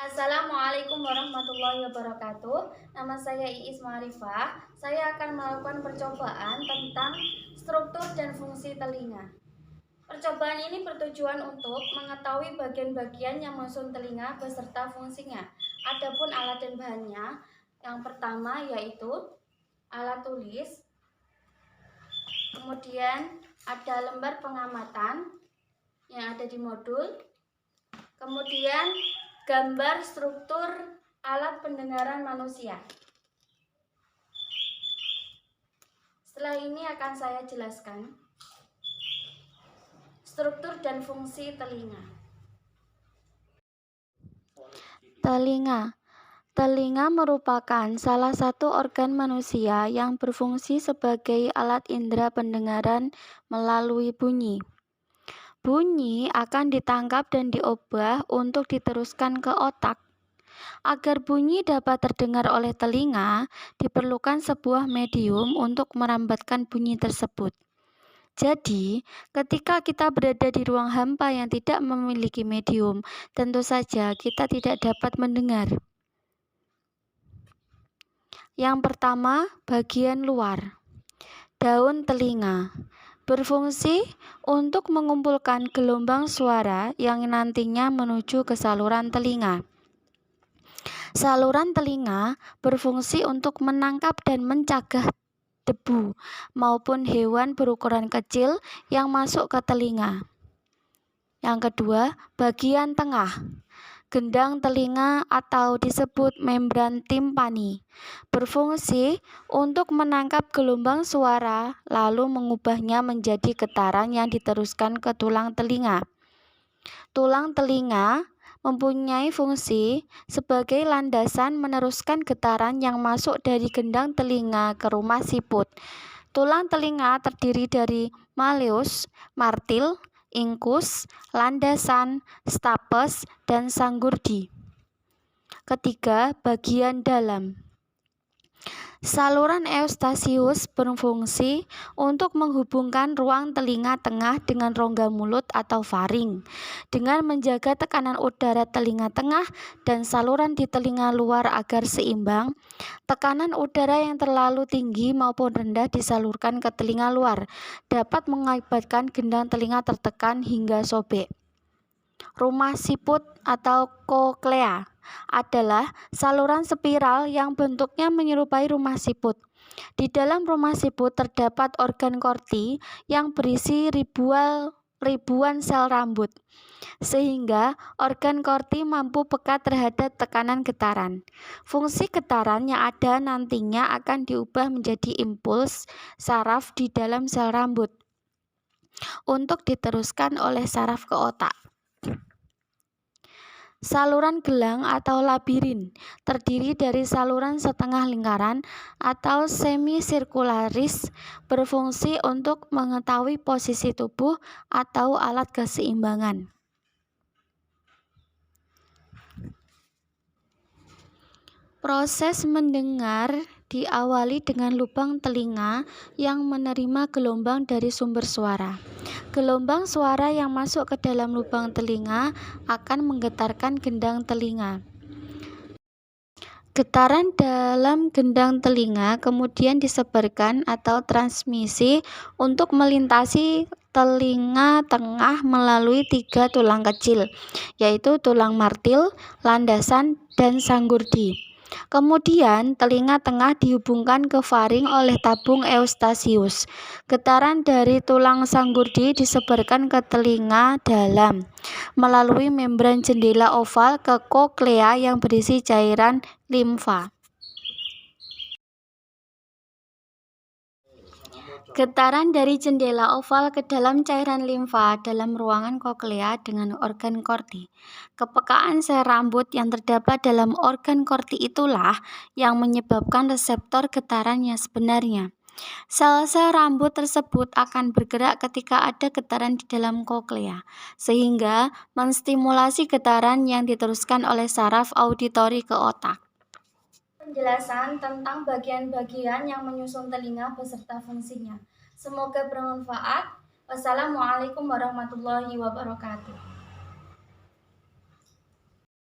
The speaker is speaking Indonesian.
Assalamualaikum warahmatullahi wabarakatuh. Nama saya Iis Marifah. Saya akan melakukan percobaan tentang struktur dan fungsi telinga. Percobaan ini bertujuan untuk mengetahui bagian-bagian yang menyusun telinga beserta fungsinya. Adapun alat dan bahannya, yang pertama yaitu alat tulis, kemudian ada lembar pengamatan yang ada di modul, kemudian gambar struktur alat pendengaran manusia. Setelah ini akan saya jelaskan struktur dan fungsi telinga. Telinga merupakan salah satu organ manusia yang berfungsi sebagai alat indera pendengaran melalui bunyi. Bunyi akan ditangkap dan diubah untuk diteruskan ke otak. Agar bunyi dapat terdengar oleh telinga, diperlukan sebuah medium untuk merambatkan bunyi tersebut. Jadi, ketika kita berada di ruang hampa yang tidak memiliki medium, tentu saja kita tidak dapat mendengar. Yang pertama, bagian luar. Daun telinga berfungsi untuk mengumpulkan gelombang suara yang nantinya menuju ke saluran telinga. Saluran telinga berfungsi untuk menangkap dan mencegah debu maupun hewan berukuran kecil yang masuk ke telinga. Yang kedua, bagian tengah. Gendang telinga atau disebut membran timpani berfungsi untuk menangkap gelombang suara lalu mengubahnya menjadi getaran yang diteruskan ke tulang telinga. Tulang telinga mempunyai fungsi sebagai landasan meneruskan getaran yang masuk dari gendang telinga ke rumah siput. Tulang telinga terdiri dari maleus, martil, incus, landasan, stapes, dan sanggurdi. Ketiga, bagian dalam. Saluran eustasius berfungsi untuk menghubungkan ruang telinga tengah dengan rongga mulut atau faring, dengan menjaga tekanan udara telinga tengah dan saluran di telinga luar agar seimbang. Tekanan udara yang terlalu tinggi maupun rendah disalurkan ke telinga luar, dapat mengakibatkan gendang telinga tertekan hingga sobek. Rumah siput atau koklea adalah saluran spiral yang bentuknya menyerupai rumah siput. Di dalam rumah siput terdapat organ korti yang berisi ribuan sel rambut, sehingga organ korti mampu peka terhadap tekanan getaran. Fungsi getaran yang ada nantinya akan diubah menjadi impuls saraf di dalam sel rambut untuk diteruskan oleh saraf ke otak. Saluran gelang atau labirin terdiri dari saluran setengah lingkaran atau semisirkularis berfungsi untuk mengetahui posisi tubuh atau alat keseimbangan. Proses mendengar diawali dengan lubang telinga yang menerima gelombang dari sumber suara. Gelombang suara yang masuk ke dalam lubang telinga akan menggetarkan gendang telinga. Getaran dalam gendang telinga kemudian disebarkan atau transmisi untuk melintasi telinga tengah melalui 3 tulang kecil, yaitu tulang martil, landasan, dan sanggurdi. Kemudian telinga tengah dihubungkan ke faring oleh tabung eustasius. Getaran dari tulang sanggurdi disebarkan ke telinga dalam melalui membran jendela oval ke koklea yang berisi cairan limfa. Getaran dari jendela oval ke dalam cairan limfa dalam ruangan koklea dengan organ korti. Kepekaan sel rambut yang terdapat dalam organ korti itulah yang menyebabkan reseptor getaran yang sebenarnya. Sel-sel rambut tersebut akan bergerak ketika ada getaran di dalam koklea, sehingga menstimulasi getaran yang diteruskan oleh saraf auditori ke otak. Penjelasan tentang bagian-bagian yang menyusun telinga beserta fungsinya. Semoga bermanfaat. Wassalamualaikum warahmatullahi wabarakatuh.